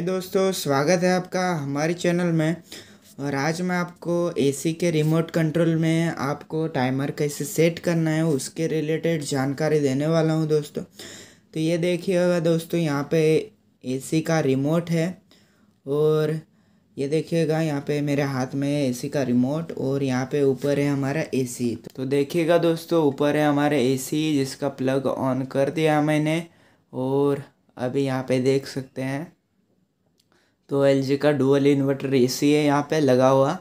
हाय दोस्तों, स्वागत है आपका हमारे चैनल में। और आज मैं आपको एसी के रिमोट कंट्रोल में आपको टाइमर कैसे सेट करना है उसके रिलेटेड जानकारी देने वाला हूं दोस्तों। तो ये देखिएगा दोस्तों, यहाँ पे एसी का रिमोट है और ये देखिएगा यहाँ पे मेरे हाथ में है एसी का रिमोट और यहाँ पे ऊपर है हमारा एसी। तो देखिएगा दोस्तों, ऊपर है हमारा एसी जिसका प्लग ऑन कर दिया मैंने। और अभी यहाँ पे देख सकते हैं तो एलजी का डुअल इन्वर्टर एसी है यहाँ पे लगा हुआ।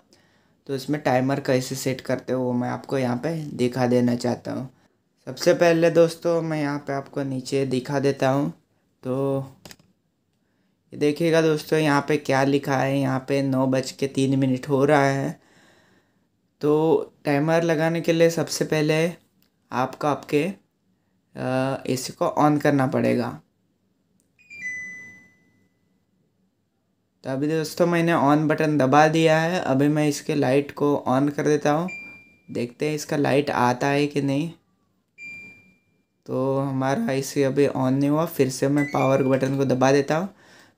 तो इसमें टाइमर कैसे सेट करते हो वो मैं आपको यहाँ पे दिखा देना चाहता हूँ। सबसे पहले दोस्तों मैं यहाँ पे आपको नीचे दिखा देता हूँ। तो ये देखिएगा दोस्तों, यहाँ पे क्या लिखा है, यहाँ पे 9:03 हो रहा है। तो टाइमर लगाने के लिए सबसे पहले आपको आपके एसी को ऑन करना पड़ेगा। तो अभी दोस्तों मैंने ऑन बटन दबा दिया है। अभी मैं इसके लाइट को ऑन कर देता हूँ, देखते हैं इसका लाइट आता है कि नहीं। तो हमारा एसी अभी ऑन नहीं हुआ, फिर से मैं पावर बटन को दबा देता हूँ।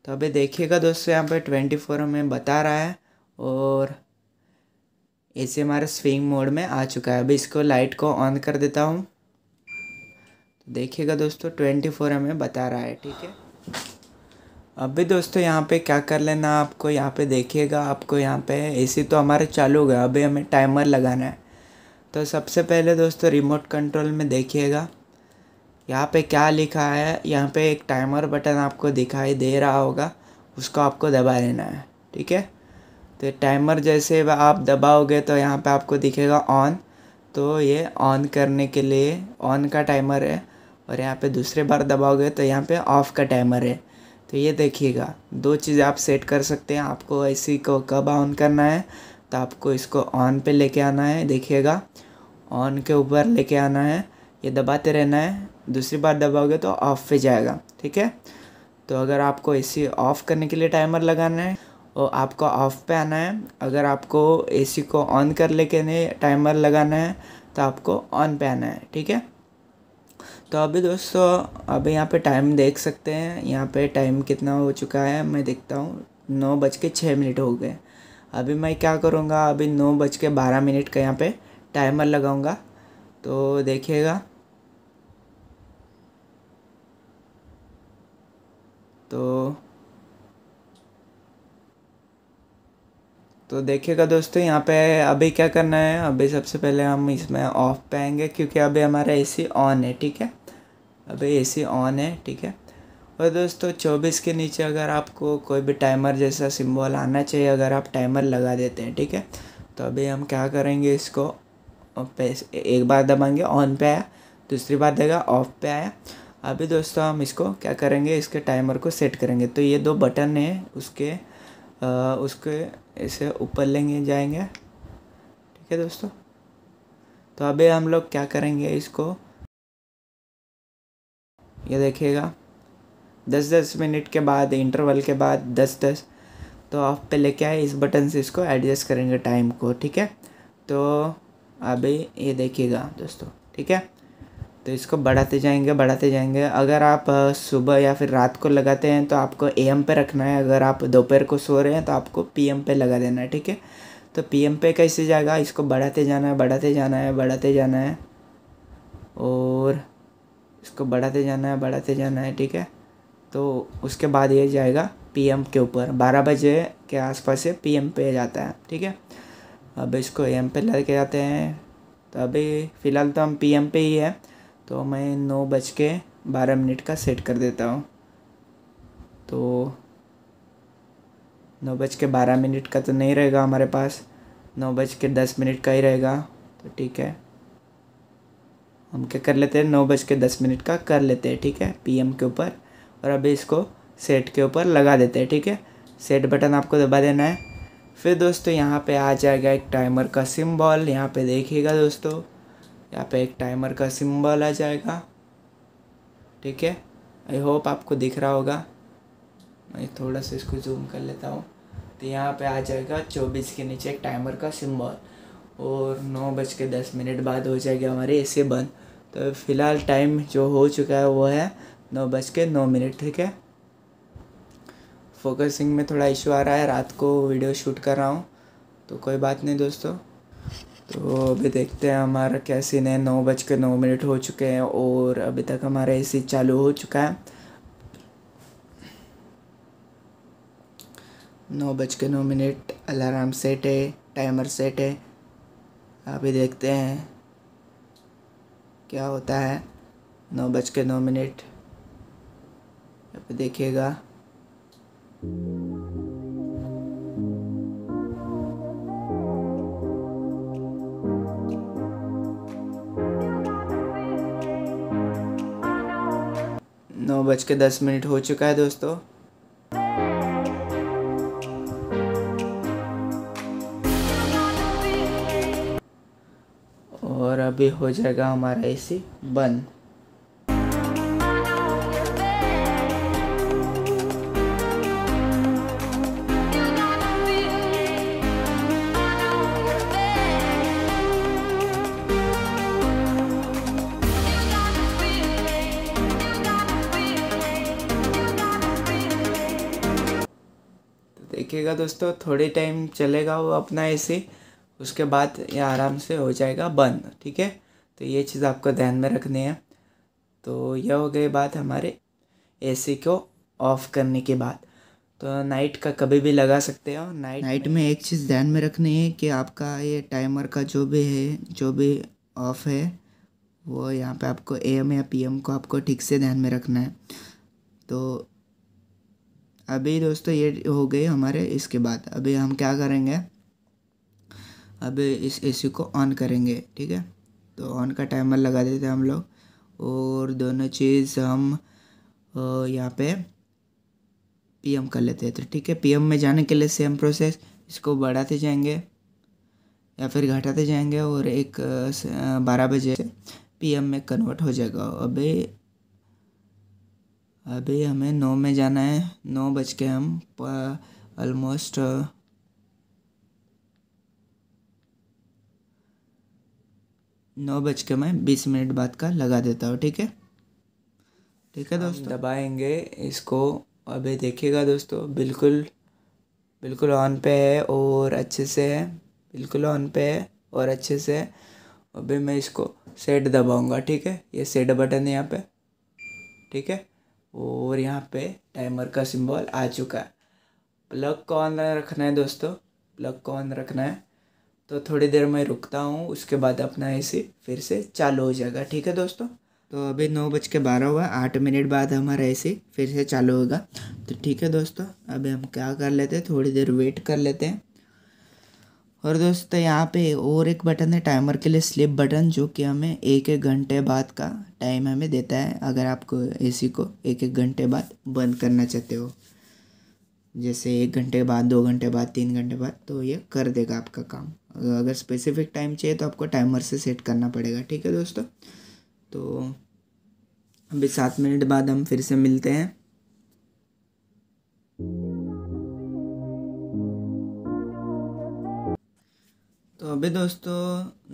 तो अभी देखिएगा दोस्तों, यहाँ पे 24 हमें बता रहा है और एसी हमारे स्विंग मोड में आ चुका है। अभी इसको लाइट को ऑन कर देता हूँ। तो देखिएगा दोस्तों 24 हमें बता रहा है, ठीक है। अभी दोस्तों यहाँ पे क्या कर लेना आपको, यहाँ पे देखिएगा, आपको यहाँ पे एसी तो हमारे चालू हो गया। अभी हमें टाइमर लगाना है। तो सबसे पहले दोस्तों रिमोट कंट्रोल में देखिएगा यहाँ पे क्या लिखा है। यहाँ पे एक टाइमर बटन आपको दिखाई दे रहा होगा, उसको आपको दबा देना है, ठीक है। तो टाइमर जैसे आप दबाओगे तो यहाँ पे आपको दिखेगा ऑन। तो ये ऑन करने के लिए ऑन का टाइमर है। और यहाँ पे दूसरे बार दबाओगे तो यहाँ पे ऑफ़ का टाइमर है। तो ये देखिएगा, दो चीज़ें आप सेट कर सकते हैं। आपको एसी को कब ऑन करना है तो आपको इसको ऑन पे लेके आना है, देखिएगा ऑन के ऊपर लेके आना है, ये दबाते रहना है। दूसरी बार दबाओगे तो ऑफ़ पे जाएगा, ठीक है। तो अगर आपको एसी ऑफ़ करने के लिए टाइमर लगाना है और आपको ऑफ़ पे आना है। अगर आपको एसी को ऑन कर लेके नहीं टाइमर लगाना है तो आपको ऑन पे आना है, ठीक है। तो अभी दोस्तों अभी यहाँ पे टाइम देख सकते हैं, यहाँ पे टाइम कितना हो चुका है मैं देखता हूँ। 9:06 हो गए। अभी मैं क्या करूँगा, अभी 9:12 का यहाँ पे टाइमर लगाऊँगा। तो देखिएगा, तो देखिएगा दोस्तों, यहाँ पे अभी क्या करना है। अभी सबसे पहले हम इसमें ऑफ़ पे आएंगे क्योंकि अभी हमारा एसी ऑन है, ठीक है। अभी एसी ऑन है, ठीक है। और दोस्तों 24 के नीचे अगर आपको कोई भी टाइमर जैसा सिंबल आना चाहिए, अगर आप टाइमर लगा देते हैं, ठीक है। तो अभी हम क्या करेंगे, इसको एक बार दबाएंगे ऑन पे आया, दूसरी बार देगा ऑफ़ पे आया। अभी दोस्तों हम इसको क्या करेंगे, इसके टाइमर को सेट करेंगे। तो ये दो बटन है उसके ऐसे ऊपर लेंगे जाएंगे, ठीक है दोस्तों। तो अभी हम लोग क्या करेंगे, इसको ये देखिएगा 10-10 मिनट के बाद, इंटरवल के बाद 10-10 तो ऑफ पे लेके आए, इस बटन से इसको एडजस्ट करेंगे टाइम को, ठीक है। तो अभी ये देखिएगा दोस्तों, ठीक है। तो इसको बढ़ाते जाएंगे। अगर आप सुबह या फिर रात को लगाते हैं तो आपको एएम पे रखना है। अगर आप दोपहर को सो रहे हैं तो आपको पीएम पे लगा देना है, ठीक है। तो पीएम पे कैसे जाएगा, इसको बढ़ाते जाना है और इसको बढ़ाते जाना है, ठीक है। तो उसके बाद ये जाएगा पीएम के ऊपर, 12 बजे के आसपास से पीएम पे जाता है, ठीक है। अब इसको एएम पे लेके जाते हैं। तो अभी फ़िलहाल तो हम पीएम पे ही है। तो मैं 9:12 का सेट कर देता हूँ। तो 9:12 का तो नहीं रहेगा हमारे पास, 9:10 का ही रहेगा। तो ठीक है, हम क्या कर लेते हैं, 9:10 का कर लेते हैं, ठीक है, पीएम के ऊपर। और अभी इसको सेट के ऊपर लगा देते हैं, ठीक है। सेट बटन आपको दबा देना है। फिर दोस्तों यहाँ पे आ जाएगा एक टाइमर का सिंबल, यहाँ पे देखिएगा दोस्तों, यहाँ पे एक टाइमर का सिंबल आ जाएगा, ठीक है। आई होप आपको दिख रहा होगा। मैं थोड़ा सा इसको जूम कर लेता हूँ। तो यहाँ पे आ जाएगा 24 के नीचे एक टाइमर का सिंबल और 9:10 बाद हो जाएगी हमारी एसी बंद। तो फ़िलहाल टाइम जो हो चुका है वो है 9:09, ठीक है। फोकसिंग में थोड़ा इशू आ रहा है, रात को वीडियो शूट कर रहा हूँ, तो कोई बात नहीं दोस्तों। तो अभी देखते हैं हमारा क्या सीन है। 9:09 हो चुके हैं और अभी तक हमारा एसी चालू हो चुका है। 9:09, अलार्म सेट है, टाइमर सेट है। अभी देखते हैं क्या होता है। 9:09 अभी देखिएगा। नौ बज के 10 हो चुका है दोस्तों। और अभी हो जाएगा हमारा एसी बंद। देखिएगा दोस्तों, थोड़ी टाइम चलेगा वो अपना एसी, उसके बाद ये आराम से हो जाएगा बंद। ठीक है, तो ये चीज़ आपको ध्यान में रखनी है। तो यह हो गई बात हमारे एसी को ऑफ़ करने की बात। तो नाइट का कभी भी लगा सकते हो। नाइट में एक चीज़ ध्यान में रखनी है कि आपका ये टाइमर का जो भी है, जो भी ऑफ़ है, वो यहाँ पे आपको AM या PM को आपको ठीक से ध्यान में रखना है। तो अभी दोस्तों ये हो गए हमारे। इसके बाद अभी हम क्या करेंगे, अभी इस एसी को ऑन करेंगे। ठीक है, तो ऑन का टाइमर लगा देते हैं हम लोग। और दोनों चीज़ हम यहाँ पे PM कर लेते हैं। तो ठीक है, PM में जाने के लिए सेम प्रोसेस, इसको बढ़ाते जाएंगे या फिर घटाते जाएंगे और 12 बजे PM में कन्वर्ट हो जाएगा। अभी हमें 9 में जाना है। 9 बज के हम ऑलमोस्ट 9:20 बाद का लगा देता हूँ। ठीक है दोस्तों, दबाएंगे इसको। अभी देखिएगा दोस्तों, बिल्कुल ऑन पे है और अच्छे से है, बिल्कुल ऑन पे है और अच्छे से है। अभी मैं इसको सेट दबाऊंगा। ठीक है, ये सेट बटन है यहाँ पे। ठीक है, और यहाँ पे टाइमर का सिंबल आ चुका है। प्लग को ऑन रखना है दोस्तों, प्लग को ऑन रखना है। तो थोड़ी देर मैं रुकता हूँ, उसके बाद अपना एसी फिर से चालू हो जाएगा। ठीक है दोस्तों, तो अभी 9:12 हुआ। 8 मिनट बाद हमारा एसी फिर से चालू होगा। तो ठीक है दोस्तों, अभी हम क्या कर लेते हैं, थोड़ी देर वेट कर लेते हैं। और दोस्तों यहाँ पे और एक बटन है टाइमर के लिए, स्लीप बटन, जो कि हमें 1-1 घंटे बाद का टाइम हमें देता है। अगर आपको एसी को 1-1 घंटे बाद बंद करना चाहते हो, जैसे 1 घंटे बाद, 2 घंटे बाद, 3 घंटे बाद, तो ये कर देगा आपका काम। अगर स्पेसिफिक टाइम चाहिए तो आपको टाइमर से सेट करना पड़ेगा। ठीक है दोस्तों, तो अभी 7 मिनट बाद हम फिर से मिलते हैं। तो अभी दोस्तों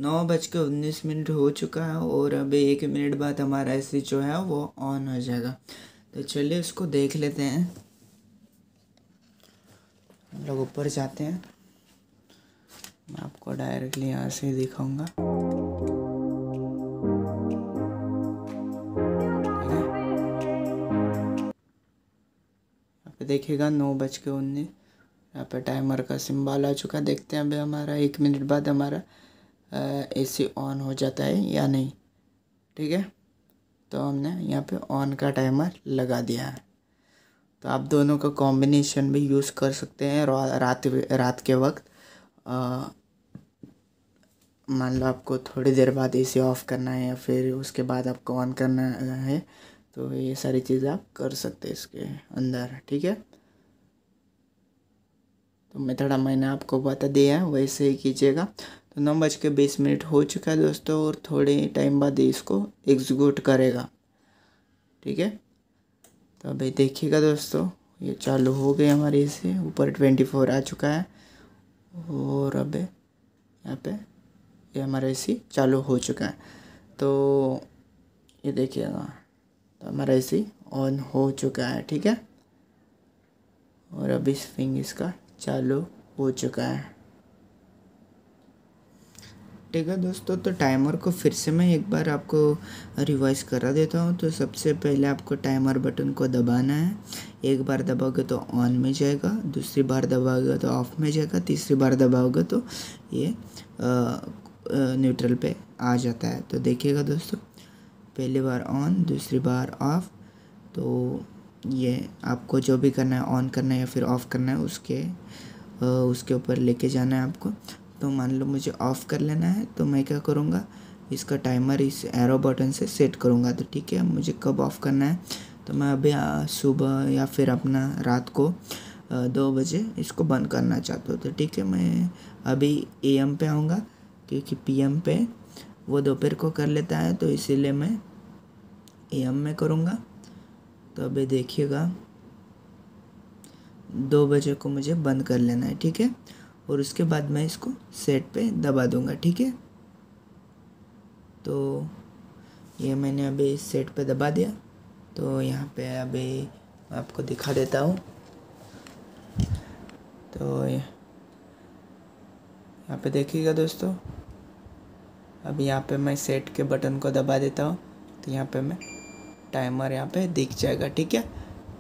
9:19 हो चुका है और अभी 1 मिनट बाद हमारा एसी जो है वो ऑन हो जाएगा। तो चलिए उसको देख लेते हैं। हम लोग ऊपर जाते हैं, मैं आपको डायरेक्टली यहाँ से दिखाऊंगा। यहाँ पे देखिएगा 9:19, यहाँ पे टाइमर का सिंबल आ चुका। देखते हैं अभी हमारा 1 मिनट बाद हमारा एसी ऑन हो जाता है या नहीं। ठीक है, तो हमने यहाँ पे ऑन का टाइमर लगा दिया है। तो आप दोनों का कॉम्बिनेशन भी यूज़ कर सकते हैं रात के वक्त। मान लो आपको थोड़ी देर बाद एसी ऑफ करना है या फिर उसके बाद आपको ऑन करना है, तो ये सारी चीज़ें आप कर सकते हैं इसके अंदर। ठीक है, तो मेथड मैंने आपको बता दिया है, वैसे ही कीजिएगा। तो 9:20 हो चुका है दोस्तों और थोड़े टाइम बाद इसको एग्जीक्यूट करेगा। ठीक है, तो अभी देखिएगा दोस्तों, ये चालू हो गई हमारी एसी। ऊपर 24 आ चुका है और अभी यहाँ पे ये हमारा एसी चालू हो चुका है। तो ये देखिएगा, तो हमारा एसी ऑन हो चुका है। ठीक है, और अभी स्विंग इसका चालू हो चुका है। ठीक है दोस्तों, तो टाइमर को फिर से मैं एक बार आपको रिवाइज करा देता हूँ। तो सबसे पहले आपको टाइमर बटन को दबाना है। एक बार दबाओगे तो ऑन में जाएगा, दूसरी बार दबाओगे तो ऑफ में जाएगा, तीसरी बार दबाओगे तो ये न्यूट्रल पे आ जाता है। तो देखिएगा दोस्तों, पहली बार ऑन, दूसरी बार ऑफ। तो ये आपको जो भी करना है, ऑन करना है या फिर ऑफ़ करना है, उसके ऊपर लेके जाना है आपको। तो मान लो मुझे ऑफ़ कर लेना है, तो मैं क्या करूँगा, इसका टाइमर इस एरो बटन से सेट करूँगा। तो ठीक है, मुझे कब ऑफ़ करना है, तो मैं अभी सुबह या फिर अपना रात को 2 बजे इसको बंद करना चाहता हूँ। तो ठीक है, मैं अभी AM पे आऊँगा, क्योंकि PM पे वो दोपहर को कर लेता है, तो इसीलिए मैं AM में करूँगा। तो अभी देखिएगा 2 बजे को मुझे बंद कर लेना है। ठीक है, और उसके बाद मैं इसको सेट पे दबा दूंगा। ठीक है, तो ये मैंने अभी सेट पे दबा दिया। तो यहाँ पे अभी मैं आपको दिखा देता हूँ। तो यहाँ पे देखिएगा दोस्तों, अभी यहाँ पे मैं सेट के बटन को दबा देता हूँ। तो यहाँ पे मैं टाइमर यहाँ पे दिख जाएगा। ठीक है,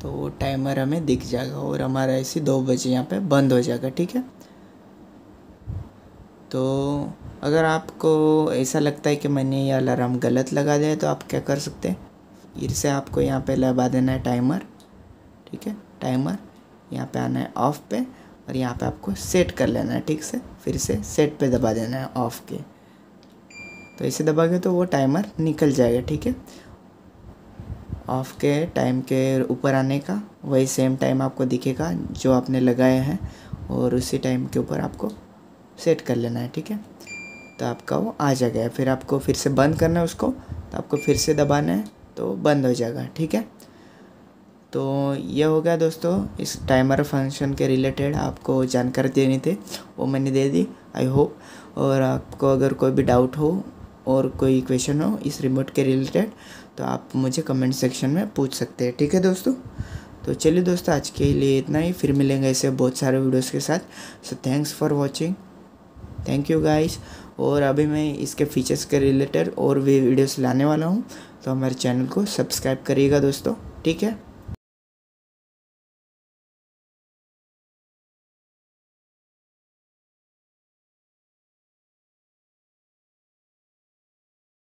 तो वो टाइमर हमें दिख जाएगा और हमारा ऐसे 2 बजे यहाँ पे बंद हो जाएगा। ठीक है, तो अगर आपको ऐसा लगता है कि मैंने ये अलार्म गलत लगा दिया है, तो आप क्या कर सकते हैं, फिर से आपको यहाँ पे लगा देना है टाइमर। ठीक है, टाइमर यहाँ पे आना है ऑफ़ पे, और यहाँ पे आपको सेट कर लेना है। ठीक से फिर से सेट पे दबा देना है ऑफ़ के। तो ऐसे दबाओगे तो वो टाइमर निकल जाएगा। ठीक है, ऑफ़ के टाइम के ऊपर आने का वही सेम टाइम आपको दिखेगा जो आपने लगाया है, और उसी टाइम के ऊपर आपको सेट कर लेना है। ठीक है, तो आपका वो आ जाएगा। फिर आपको फिर से बंद करना है उसको, तो आपको फिर से दबाना है, तो बंद हो जाएगा। ठीक है, तो ये हो गया दोस्तों, इस टाइमर फंक्शन के रिलेटेड आपको जानकारी देनी थी, वो मैंने दे दी, आई होप। और आपको अगर कोई भी डाउट हो और कोई क्वेश्चन हो इस रिमोट के रिलेटेड, तो आप मुझे कमेंट सेक्शन में पूछ सकते हैं। ठीक है दोस्तों, तो चलिए दोस्तों, आज के लिए इतना ही। फिर मिलेंगे ऐसे बहुत सारे वीडियोस के साथ। So thanks for watching, thank you guys. और अभी मैं इसके फीचर्स के रिलेटेड और भी वीडियोस लाने वाला हूँ, तो हमारे चैनल को सब्सक्राइब करिएगा दोस्तों। ठीक है।